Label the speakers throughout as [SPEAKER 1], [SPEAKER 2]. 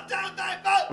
[SPEAKER 1] down that boat!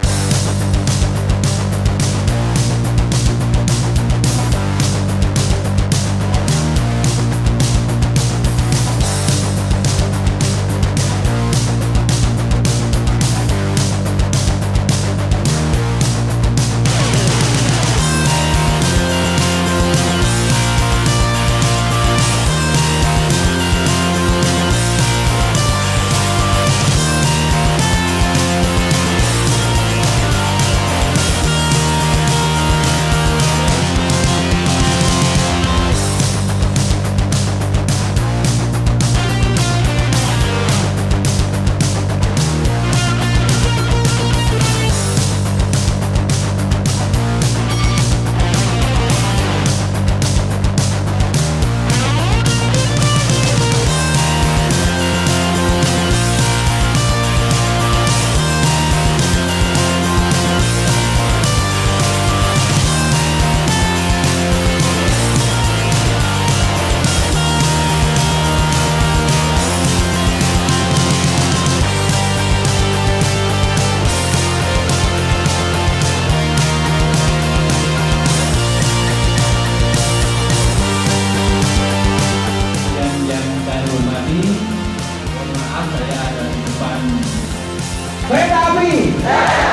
[SPEAKER 2] Kereta api, jaya!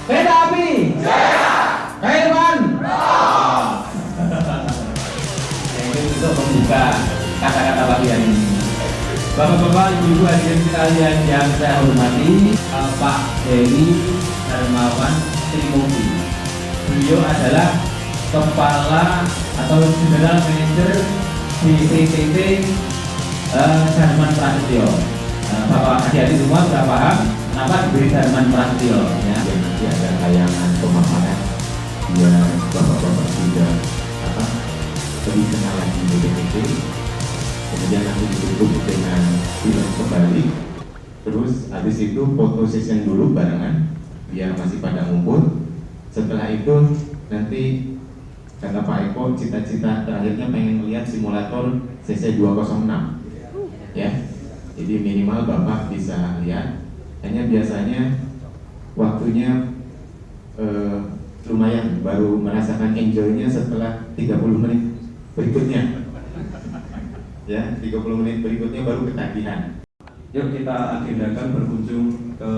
[SPEAKER 2] Kereta api, jaya! Kairman,
[SPEAKER 3] Yang untuk membuka kata-kata latihan ini. Bapak-bapak, ibu-ibu hadirin sekalian yang saya hormati, Pak Heri Darmawan Trimobi. Beliau adalah kepala atau general manager BPTT Darman Prasetyo. Bapak hati-hati semua sudah paham kenapa diberi Darman Prasetyo ya.
[SPEAKER 4] Nanti ada tayangan pemaparan biar bapak-bapak juga lebih kenal lagi BPTT. Kemudian nanti ditutup dengan film kembali. Terus habis itu foto session dulu barengan biar masih pada ngumpul. Setelah itu nanti kata Pak Eko cita-cita terakhirnya pengen melihat simulator CC 206 ya. Jadi minimal Bapak bisa lihat. Hanya biasanya waktunya lumayan baru merasakan enjoy-nya setelah 30 menit berikutnya. Ya, 30 menit berikutnya baru ketagihan.
[SPEAKER 3] Yuk kita agendakan berkunjung ke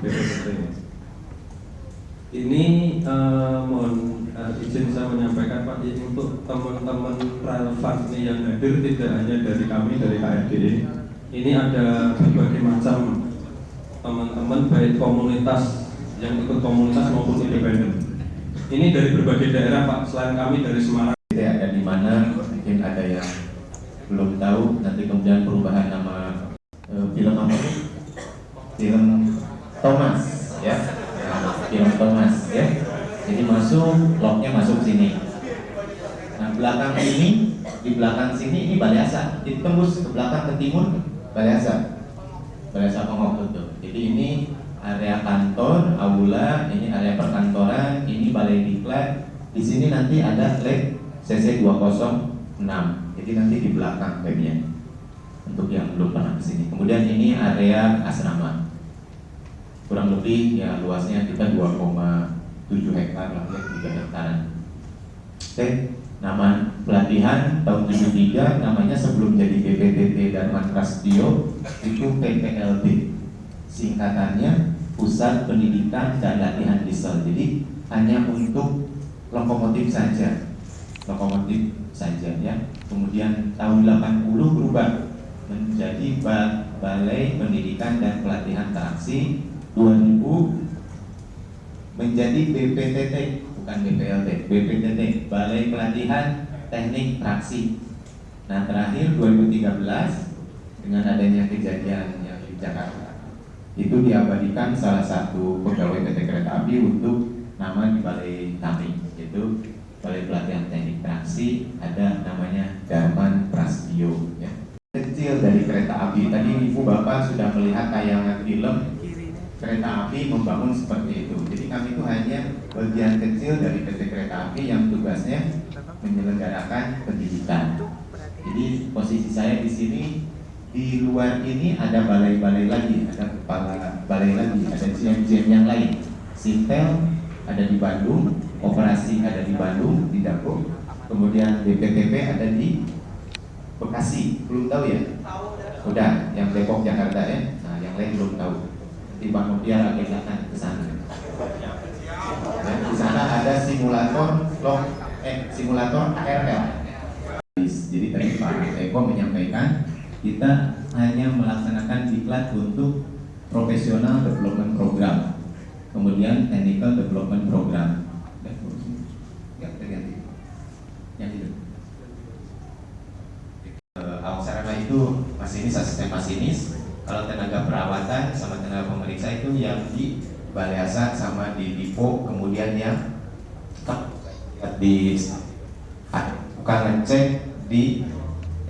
[SPEAKER 3] BPTT. Ini mohon izin saya menyampaikan Pak, untuk teman-teman relevan yang hadir tidak hanya dari kami dari KRD. Ini ada berbagai macam teman-teman baik komunitas yang ikut komunitas maupun independen. Ini dari berbagai daerah Pak, selain kami dari Semarang.
[SPEAKER 4] Ada di mana mungkin ada yang belum tahu, nanti kemudian perubahan nama film apa? Film Thomas ya. Film Thomas ya. Jadi masuk, lognya masuk sini. Nah belakang ini, di belakang sini ini Balai Asa. Jadi tembus ke belakang ke timur Balai Asa. Balai Asa Pongok itu. Jadi ini area kantor, aula, ini area perkantoran, ini balai diklat. Di sini nanti ada lab CC 206. Jadi nanti di belakang labnya. Untuk yang belum pernah ke sini. Kemudian ini area asrama. Kurang lebih ya luasnya kita 2,7 hektar lah ya, 3 hektaran. Oke, nama pelatihan tahun 73 namanya sebelum jadi BPTT Darman Prasetyo itu PPLD. Singkatannya Pusat Pendidikan dan Latihan Diesel. Jadi hanya untuk lokomotif saja. Lokomotif saja ya. Kemudian tahun 80 berubah menjadi Balai Pendidikan dan Pelatihan Traksi. 2000 menjadi BPTT, bukan BPLT, BPTT, Balai Pelatihan Teknik Traksi. Nah terakhir 2013 dengan adanya kejadian yang di Jakarta itu diabadikan salah satu pegawai PT Kereta Api untuk nama di balai kami, yaitu Balai Pelatihan Teknik Traksi, ada namanya Darman Prasetyo ya. Kecil dari kereta api, tadi Ibu Bapak sudah melihat tayangan film kereta api membangun seperti itu. Jadi kami itu hanya bagian kecil dari PT Kereta Api yang tugasnya menyelenggarakan pendidikan. Jadi posisi saya di sini, di luar ini ada balai-balai lagi, ada kepala balai lagi, ada di JM-JM yang lain. Sintel ada di Bandung, Operasi ada di Bandung, di Dapur. Kemudian BPTP ada di Bekasi, belum tahu ya? Udah, yang Depok, Jakarta ya. Nah, yang lain belum tahu. Nanti Bang Nopiar akan ke sana. Dan di sana ada simulator ARL. Jadi tadi Pak Eko menyampaikan kita hanya melaksanakan diklat untuk professional development program, kemudian technical development program. Ya, terganti. Yang itu. Awak sarana itu masinis, asisten masinis. Kalau tenaga perawatan sama tenaga pemeriksa itu yang di balai asa sama di dipo, kemudian yang di bukan ngecek di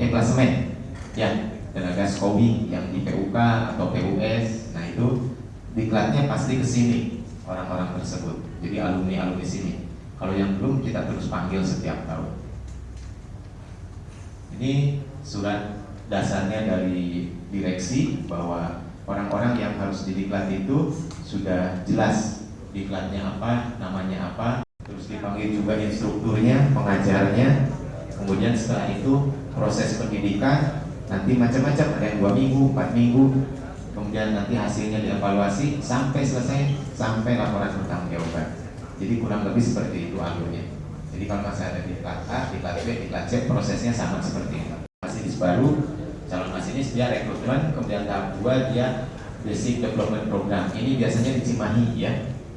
[SPEAKER 4] klasemen yang tenaga skobi yang di PUK atau PUS. Nah itu diklatnya pasti ke sini orang-orang tersebut, jadi alumni sini. Kalau yang belum kita terus panggil setiap tahun. Ini surat dasarnya dari direksi bahwa orang-orang yang harus didiklat itu sudah jelas diklatnya apa, namanya apa, terus dipanggil juga instrukturnya, pengajarnya. Kemudian setelah itu proses pendidikan nanti macam-macam, ada yang 2 minggu, 4 minggu, kemudian nanti hasilnya dievaluasi sampai selesai, sampai laporan pertanggungjawaban. Jadi kurang lebih seperti itu alurnya. Jadi kalau masih ada diklat A, diklat B, diklat C, prosesnya sama seperti itu. Masinis baru, calon masinis dia rekrutmen, kemudian tahap 2 dia basic development program. Ini biasanya di Cimahi ya,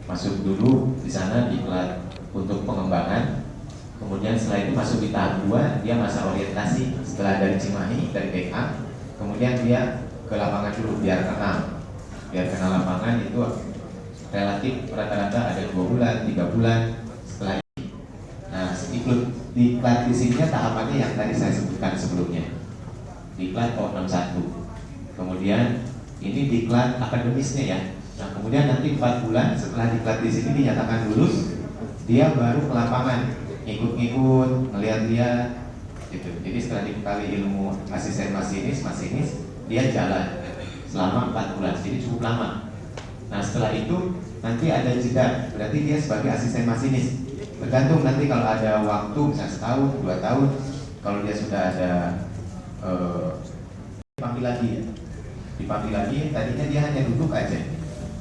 [SPEAKER 4] masuk dulu di sana diklat untuk pengembangan. Kemudian setelah itu masuk di tahap 2, dia masa orientasi setelah dari Cimahi, dari BK. Kemudian dia ke lapangan dulu, biar kenal lapangan. Itu relatif rata-rata ada 2 bulan, 3 bulan setelah ini. Nah, ikut diklat di sini tahapannya yang tadi saya sebutkan sebelumnya. Diklat O61. Kemudian ini diklat akademisnya ya. Nah, kemudian nanti 4 bulan setelah diklat di sini dinyatakan lulus, dia baru ke lapangan. Ikut-ikut, ngelihat dia gitu. Jadi setelah dibekali ilmu asisten masinis, dia jalan selama 4 bulan, jadi cukup lama. Nah setelah itu nanti ada jeda, berarti dia sebagai asisten masinis. Tergantung nanti kalau ada waktu, misalnya setahun, 2 tahun, kalau dia sudah ada dipanggil lagi, tadinya dia hanya duduk aja.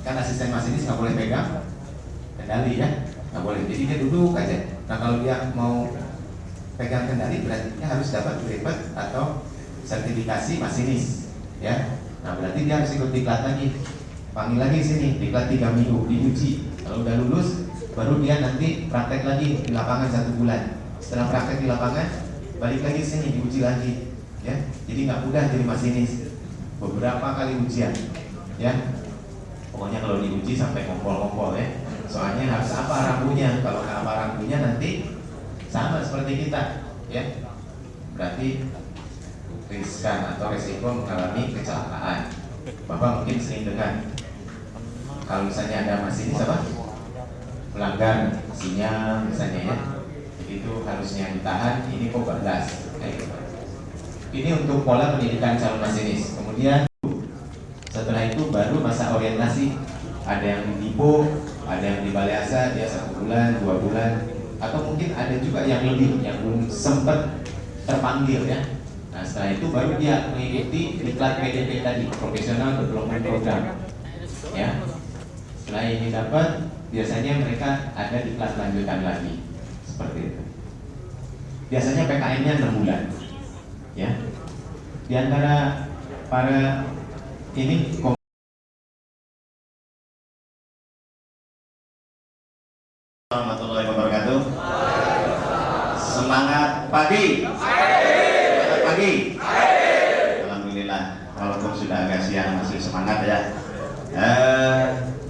[SPEAKER 4] Kan asisten masinis nggak boleh pegang kendali ya, nggak boleh. Jadi dia duduk aja. Nah kalau dia mau pegang kendali berarti dia harus dapat grade atau sertifikasi masinis ya. Nah berarti dia harus ikut diklat lagi, panggil lagi sini, diklat 3 minggu, diuji. Kalau udah lulus baru dia nanti praktek lagi di lapangan 1 bulan. Setelah praktek di lapangan balik lagi sini, diuji lagi ya. Jadi nggak mudah jadi masinis, beberapa kali ujian ya. Pokoknya kalau diuji sampai ngompol-ngompol ya. Soalnya harus apa rambunya, kalau nggak apa rambunya nanti sama seperti kita ya, berarti riskan atau resiko mengalami kecelakaan. Bapak mungkin sering dengar kalau misalnya ada masinis apa melanggar sinyal misalnya ya, itu harusnya ditahan, ini kok bablas kayak gitu. Ini untuk pola pendidikan calon masinis. Kemudian setelah itu baru masa orientasi, ada yang di dipo, ada yang di balai asa, dia 1 bulan, 2 bulan, atau mungkin ada juga yang lebih, yang belum sempat terpanggil ya. Nah setelah itu baru dia mengikuti diklat PDP tadi, Professional Development Program ya. Setelah ini dapat, biasanya mereka ada diklat lanjutan lagi seperti itu. Biasanya PKM-nya 6 bulan ya. Di antara para ini warahmatullahi wabarakatuh. Semangat pagi. Semangat pagi. Alhamdulillah, walaupun sudah agak siang masih semangat ya.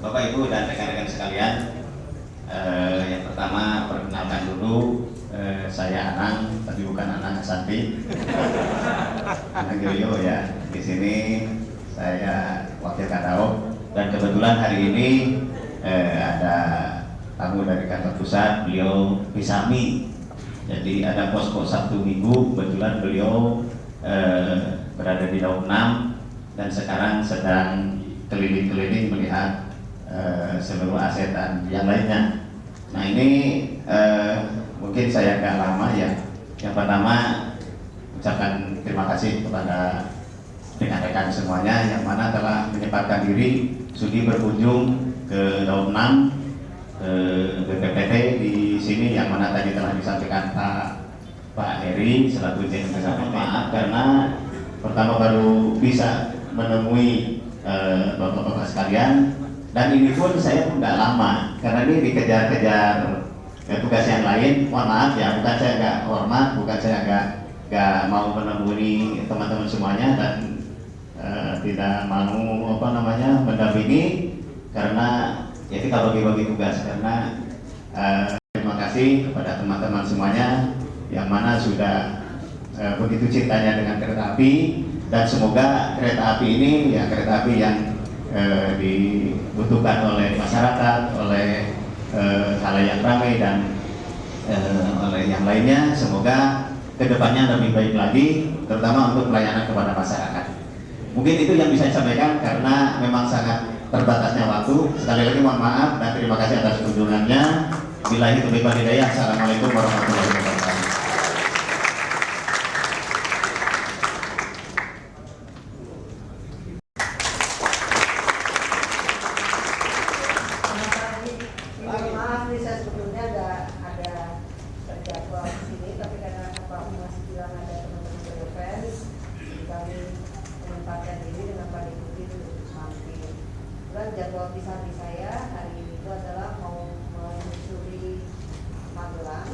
[SPEAKER 4] Bapak Ibu dan rekan-rekan sekalian, yang pertama perkenalkan dulu, saya Anang, tapi bukan Anang Asante. Anang Yoyo ya. Di sini saya wakil Kadao, dan kebetulan hari ini ada tamu dari kantor pusat, beliau Pisami. Jadi ada posko Sabtu Minggu, kebetulan beliau berada di Daun 6 dan sekarang sedang keliling-keliling melihat
[SPEAKER 1] seluruh aset dan yang lainnya. Nah ini mungkin saya agak lama ya. Yang pertama ucapkan terima kasih kepada rekan-rekan semuanya yang mana telah menyempatkan diri sudi berkunjung ke Daun 6 ke BPPT di sini, yang mana tadi telah disampaikan Pak Heri selaku Dirjen Kesehatan. Maaf karena pertama baru bisa menemui bapak-bapak sekalian, dan ini pun saya pun nggak lama karena ini dikejar-kejar tugas yang lain. Mohon maaf ya, bukan saya nggak hormat, bukan saya nggak mau menemui teman-teman semuanya dan tidak mau mendampingi karena ya kita bagi-bagi tugas. Karena terima kasih kepada teman-teman semuanya yang mana sudah begitu cintanya dengan kereta api, dan semoga kereta api ini ya kereta api yang dibutuhkan oleh masyarakat, oleh khalayak ramai dan oleh yang lainnya, semoga kedepannya lebih baik lagi, terutama untuk pelayanan kepada masyarakat. Mungkin itu yang bisa saya sampaikan karena memang sangat terbatasnya waktu. Sekali lagi mohon maaf dan terima kasih atas kunjungannya. Billahi taufiq wal hidayah. Assalamualaikum warahmatullahi wabarakatuh.
[SPEAKER 5] Maaf nih, saya sebelumnya ada terjadwal di sini, tapi karena Pak masih bilang ada teman-teman defense, kami menyempatkan diri dengan Pak Deputi untuk mampir. Dan jadwal pisah saya hari itu adalah mau menyusuri Magelang,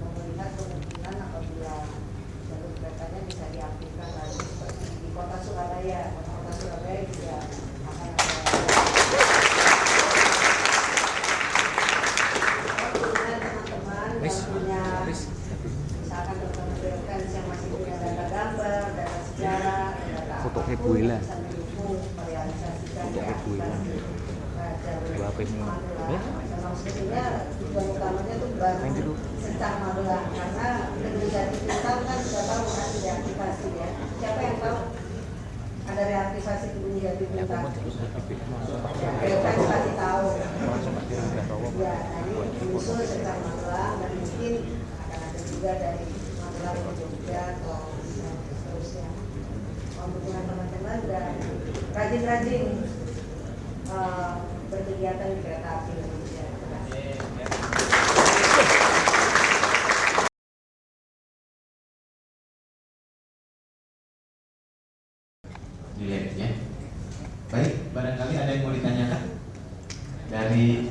[SPEAKER 5] mau melihat kemungkinan apabila jalur keretanya bisa diaktifkan lagi seperti di Kota Surabaya. Kota Surabaya juga akan ada. Misalkan teman-teman defense yang masih punya data gambar, data sejarah, data apapun bisa mendukung merealisasikan realisasi jalur Magelang. Memang sebenarnya tujuan utamanya itu baru secara Magelang, karena ketika kita kan sudah tahu nanti reaktivasi ya. Siapa yang tahu ada reaktivasi Kebun Jati Puncak? Defense pasti tahu. Ya, ini usul secara Magelang dan mungkin akan ada juga dari Magelang ke Jogja atau seterusnya. Membutuhkan teman-teman dan rajin-rajin berkegiatan di kereta api Indonesia.
[SPEAKER 1] Dilihat ya. Baik, barangkali ada yang mau ditanyakan dari,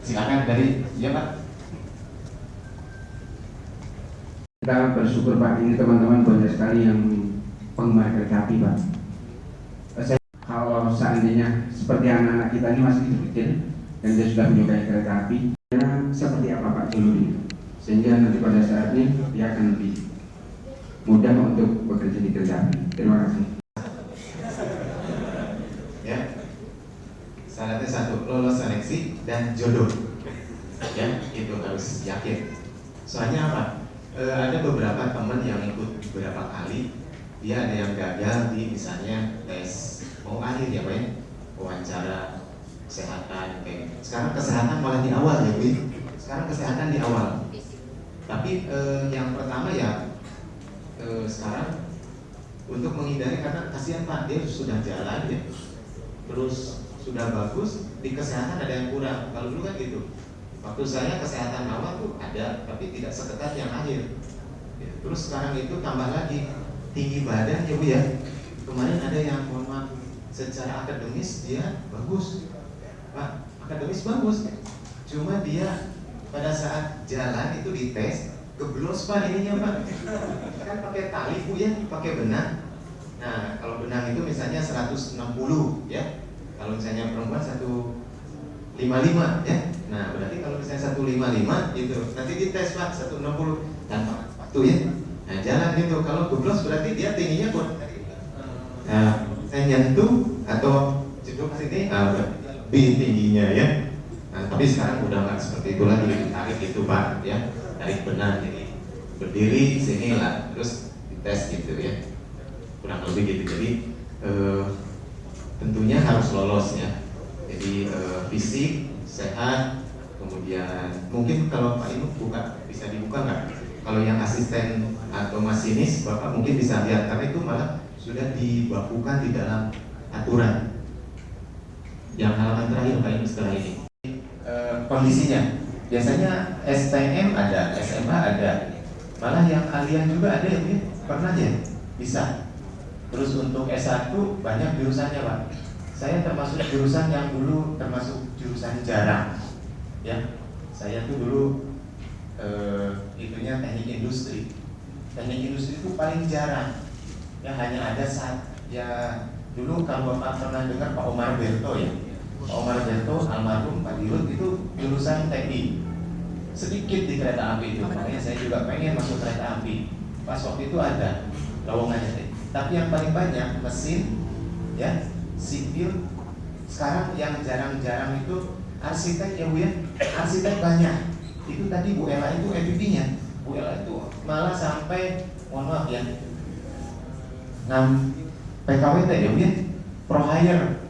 [SPEAKER 1] silakan dari, ya Pak.
[SPEAKER 2] Kita bersyukur Pak, ini teman-teman banyak sekali yang penggemar kereta api Pak. Kalau seandainya seperti anak-anak kita ini masih kecil dan dia sudah menyukai kereta api, seperti apa Pak dulu, sehingga nanti pada saat ini dia akan lebih mudah untuk bekerja di kereta api. Terima kasih.
[SPEAKER 1] Ya, syaratnya satu, lolos seleksi dan jodoh. Ya, itu harus yakin. Soalnya apa? Ada beberapa teman yang ikut beberapa kali, dia ada yang gagal di misalnya tes mau akhir ya Pak ya, wawancara kesehatan kayak. Sekarang kesehatan malah di awal ya Bu. Sekarang kesehatan di awal. Tapi yang pertama ya sekarang untuk menghindari, karena kasihan Pak, dia sudah jalan ya, terus sudah bagus, di kesehatan ada yang kurang. Kalau dulu kan gitu, waktu saya kesehatan awal tuh ada, tapi tidak seketat yang akhir ya. Terus sekarang itu tambah lagi tinggi badan ya Bu ya. Kemarin ada yang mohon maaf, secara akademis dia bagus Pak, akademis bagus, cuma dia pada saat jalan itu dites geblos Pak ininya Pak, kan pakai tali Bu ya, pakai benang. Nah kalau benang itu misalnya 160 ya, kalau misalnya perempuan 155 ya. Nah berarti kalau misalnya 155 gitu, nanti dites Pak 160 tanpa waktu ya. Nah jalan gitu, kalau geblos berarti dia tingginya buat saya nyentuh atau jeduk ke sini, lebih tingginya ya. Nah tapi sekarang udah nggak seperti itu lagi, ditarik itu Pak ya, tarik benang jadi berdiri sini lah, terus dites gitu ya, kurang lebih gitu. Jadi tentunya harus lolos ya. Jadi fisik, sehat, kemudian mungkin kalau Pak Inu bisa dibuka nggak? Kalau yang asisten atau masinis, Bapak mungkin bisa lihat karena itu malah sudah dibakukan di dalam aturan. Yang halaman terakhir Pak Inu setelah ini. Kondisinya, biasanya STM ada, SMA ada, malah yang alien juga ada ya, pernah ya? Bisa. Terus untuk S1 banyak jurusannya Pak. Saya termasuk jurusan yang dulu termasuk jurusan jarang. Ya, saya tuh dulu itunya teknik industri. Teknik industri itu paling jarang. Ya hanya ada ya dulu kalau Bapak pernah dengar Pak Omar Berto ya. Pak Omar Berto almarhum Pak Dirut itu jurusan TI. Sedikit di kereta api itu. Makanya saya juga pengen masuk kereta api. Pas waktu itu ada lowongannya. Tapi yang paling banyak mesin, ya, sipil. Sekarang yang jarang-jarang itu arsitek ya Bu ya. Arsitek banyak. Itu tadi Bu Ella itu EPP-nya. Bu Ella itu malah sampai, mohon maaf ya, 6 PKWT ya Bu ya, pro hire.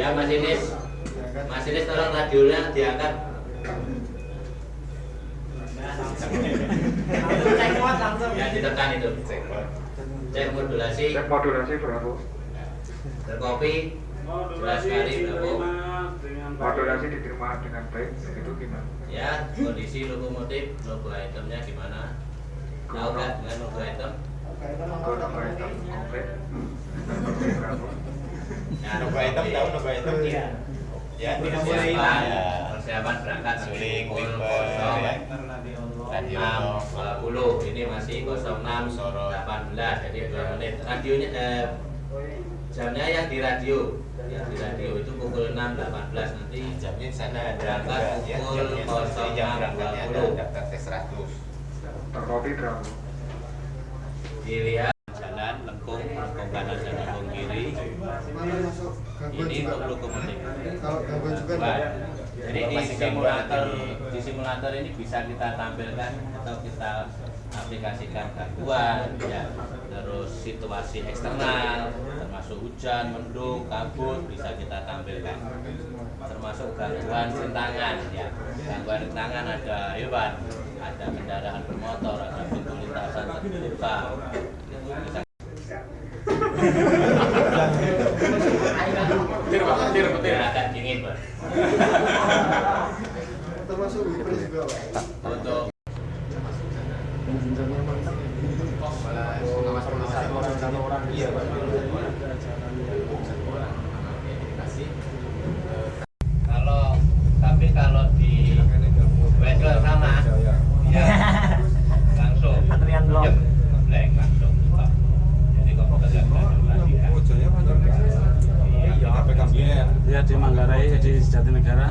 [SPEAKER 6] Ya masinis tolong radionya diangkat. Cek mod langsung. Ya ditekan itu. Cek modulasi.
[SPEAKER 7] Cek modulasi berapa?
[SPEAKER 6] Terkopi. Jelas sekali berapa?
[SPEAKER 7] Modulasi diterima dengan baik, itu gimana?
[SPEAKER 6] Ya, kondisi lokomotif, logo itemnya gimana? Tahu nggak dengan logo item?
[SPEAKER 7] Logo item komplit. Berapa?
[SPEAKER 6] Ya, logo item tahu logo item dia. Ya, persiapan berangkat suling, pukul 06.20 ini masih 06.18 jadi 2 menit. Radionya jamnya yang di radio itu pukul 6.18 nanti jamnya di sana berangkat pukul 06.20 daftar tes 100.
[SPEAKER 7] Terkopi berapa?
[SPEAKER 6] Dilihat jalan lengkung kanan dan lengkung kiri. Ini untuk lokomotif. Jadi di simulator ini bisa kita tampilkan atau kita aplikasikan gangguan, ya, terus situasi eksternal, termasuk hujan, mendung, kabut bisa kita tampilkan. Termasuk gangguan rintangan, ya, gangguan rintangan ada hewan, ada kendaraan bermotor, ada pintu lintasan terbuka. Itu bisa. Petir agak dingin, Pak.
[SPEAKER 8] Termasuk wiper juga, Pak.
[SPEAKER 6] Untuk kalau di Wedel sama ya langsung antrian blok langsung stop. Jadi kalau kita
[SPEAKER 9] ya di Manggarai, di Jatinegara.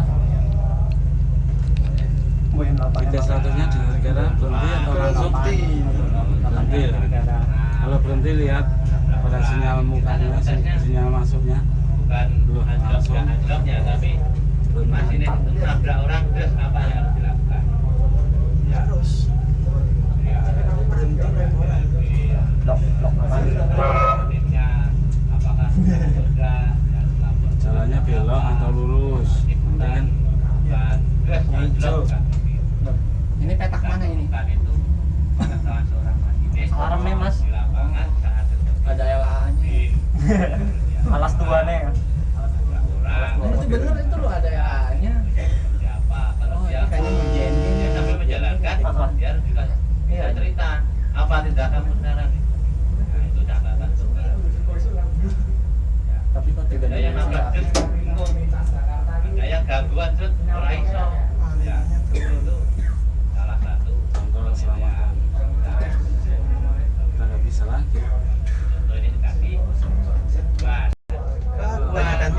[SPEAKER 9] Kita statusnya di negara berhenti atau langsung berhenti ya. Kalau berhenti lihat pada sinyal mukanya, sinyal masuknya
[SPEAKER 6] bukan anjloknya tapi masih nabrak orang, terus apa yang harus dilakukan? Ya harus berhenti apakah
[SPEAKER 9] jalannya belok atau lurus, kan?
[SPEAKER 6] Hijau.
[SPEAKER 10] Ini petak mana ini?
[SPEAKER 6] Itu pengetahuan seorang masinis.
[SPEAKER 10] Alarmnya, Mas.
[SPEAKER 6] Di lapangan saat
[SPEAKER 10] Ada LA-nya. Alas tuanya ya. Itu bener itu loh ada LA-nya.
[SPEAKER 6] Siapa? Kalau dia
[SPEAKER 10] kayaknya
[SPEAKER 6] sambil menjalankan, dia harus bisa cerita apa tindakan sekarang. Nah, itu catatan juga.
[SPEAKER 10] Tapi kok tidak
[SPEAKER 6] Ada yang nabrak truk bingung. Ada yang gangguan truk ora iso. Ya, itu salah satu
[SPEAKER 9] contoh keselamatan. Kita nggak bisa lagi.
[SPEAKER 6] contoh ini kaki.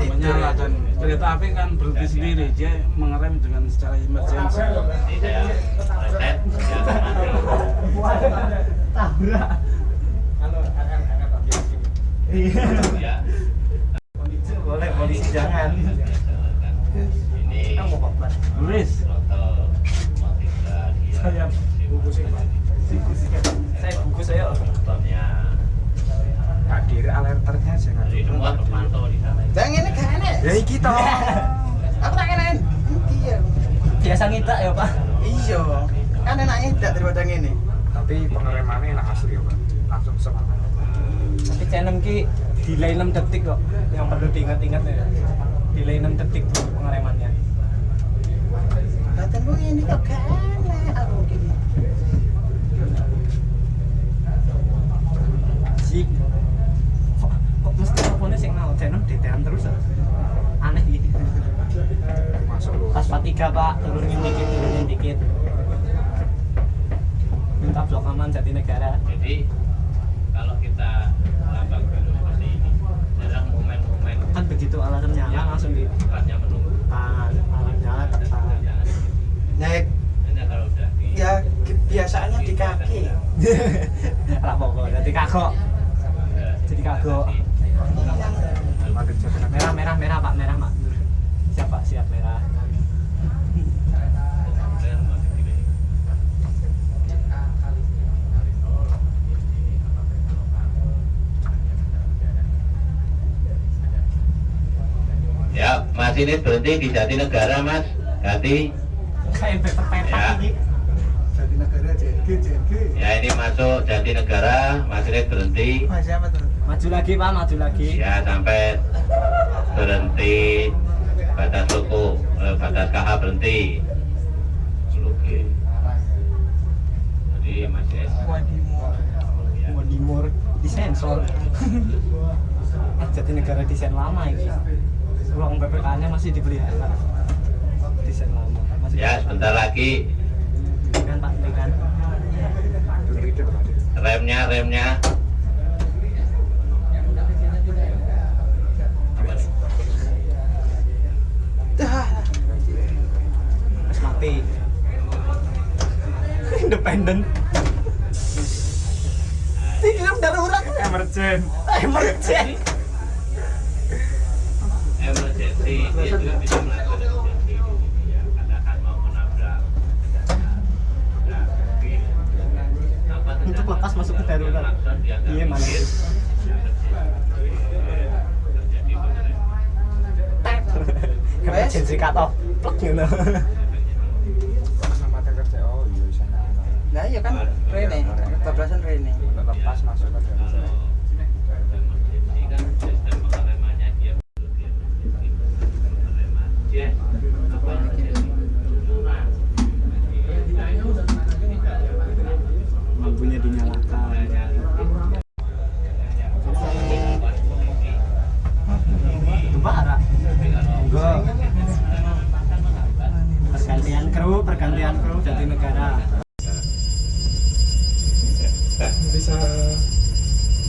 [SPEAKER 9] Menyalakan kereta api kan berhenti sendiri, dia mengerem dengan secara emergensi.
[SPEAKER 6] Tidak reset,
[SPEAKER 10] tabrak.
[SPEAKER 6] ya.
[SPEAKER 10] Boleh polisi jangan.
[SPEAKER 6] Ini
[SPEAKER 9] Tulis.
[SPEAKER 10] Saya bungkus saya.
[SPEAKER 6] Contohnya
[SPEAKER 7] Hadir alerternya jangan.
[SPEAKER 6] jadi semua terpantau di sana.
[SPEAKER 8] Jangan ini kan ini.
[SPEAKER 7] Ya iki toh.
[SPEAKER 8] Aku tak enain. Iya.
[SPEAKER 10] Biasa ngidak ya, Pak.
[SPEAKER 8] Iya. Kan enaknya tidak daripada ini.
[SPEAKER 7] Tapi pengeremannya enak asli ya, Pak. Langsung semangat.
[SPEAKER 10] Tapi channel ki delay 6 detik kok. Yang perlu diingat-ingat ya. Delay 6 detik pengeremannya.
[SPEAKER 8] Batanmu ini kok kan aku gini.
[SPEAKER 10] Sik. Kok mesti teleponnya signal channel ditekan terus ya? Aneh gitu.
[SPEAKER 7] Masuk lu.
[SPEAKER 10] Pas 43 Pak, turunin dikit. Minta blok aman Jatinegara.
[SPEAKER 6] Jadi kalau kita lambang dulu seperti ini, jarang momen-momen
[SPEAKER 10] Kan begitu alarm nyala langsung di
[SPEAKER 6] tempatnya menunggu.
[SPEAKER 10] alarm nyala tekan.
[SPEAKER 8] Naik.
[SPEAKER 6] Hanya kalau udah di
[SPEAKER 8] Ya biasanya di kaki.
[SPEAKER 10] Lah pokok jadi kagok. Jadi kagok.
[SPEAKER 7] Mati Jatinegara.
[SPEAKER 10] Merah Pak, merah Pak. Siap Pak, siap merah.
[SPEAKER 6] Ya, masinis berhenti di Jatinegara, Mas. Hati.
[SPEAKER 10] Kayak petak-petak
[SPEAKER 6] Ya.
[SPEAKER 10] ini.
[SPEAKER 8] Jatinegara JNG.
[SPEAKER 6] Ya, ini masuk Jatinegara, masinis berhenti.
[SPEAKER 8] Mas siapa tuh?
[SPEAKER 10] Maju lagi Pak, maju lagi.
[SPEAKER 6] Ya, sampai berhenti batas loko, batas KH berhenti. Oke. Jadi masinis.
[SPEAKER 10] Wadimor disensor. Jatinegara desain lama ini. Ruang PPK-nya masih dipelihara. Desain lama. Masih
[SPEAKER 6] Ya, sebentar lagi
[SPEAKER 10] kan Pak, ini kan.
[SPEAKER 6] remnya.
[SPEAKER 10] Mas mati. Independen. Tidak darurat. Emergen.
[SPEAKER 6] Emergency, dia juga bisa melakukan emergency. Ya, katakan mau menabrak.
[SPEAKER 10] Untuk lepas masuk ke darurat. Iya mana? Emergency cut off. Plek gitu.
[SPEAKER 7] Keselamatan kerja, oh iya bisa.
[SPEAKER 8] Nah iya kan Rene, kebablasan Rene.
[SPEAKER 7] Lepas masuk ke dalam.
[SPEAKER 10] Lampunya dinyalakan. Itu parah. Enggak. Pergantian kru Jatinegara.
[SPEAKER 7] Bisa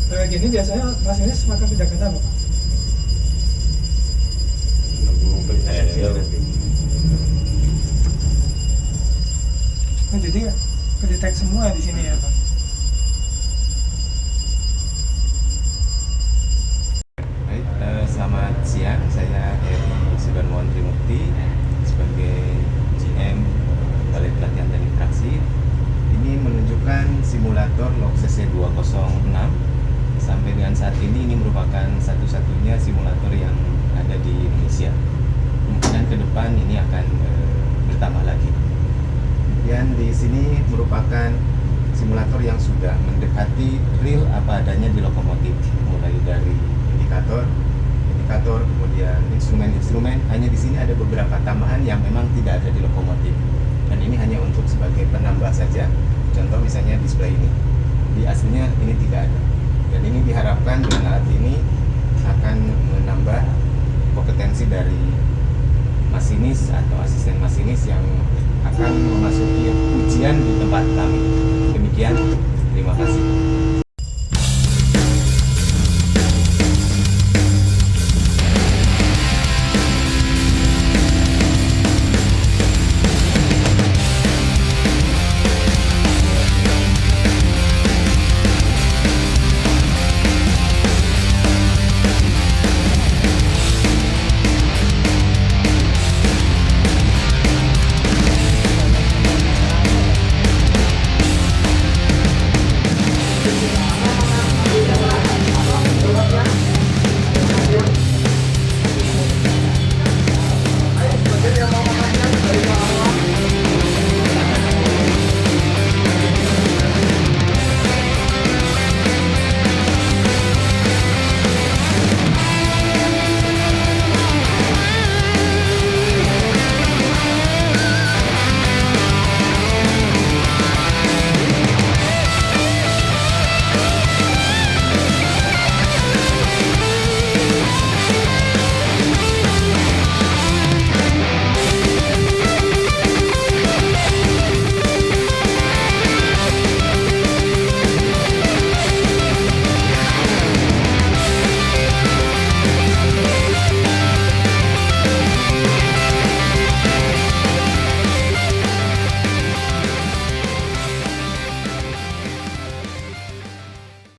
[SPEAKER 7] kayak gini biasanya masinis makan pindah kereta Pak. Nah, jadi kedetek semua di sini ya Pak.
[SPEAKER 1] Baik, selamat siang. Saya Heri Sudarmohan Trimukti sebagai GM Balai Pelatihan Teknik Traksi. Ini menunjukkan simulator log CC 206. Sampai dengan saat ini merupakan satu-satunya simulator yang ada di Indonesia. Kemungkinan ke depan ini akan bertambah lagi. Kemudian di sini merupakan simulator yang sudah mendekati real apa adanya di lokomotif, mulai dari indikator, kemudian instrumen. Hanya di sini ada beberapa tambahan yang memang tidak ada di lokomotif, dan ini hanya untuk sebagai penambah saja. Contoh misalnya display ini, di aslinya ini tidak ada, dan ini diharapkan dengan alat ini akan menambah kompetensi dari masinis atau asisten masinis yang akan memasuki ujian di tempat kami. Demikian, terima kasih.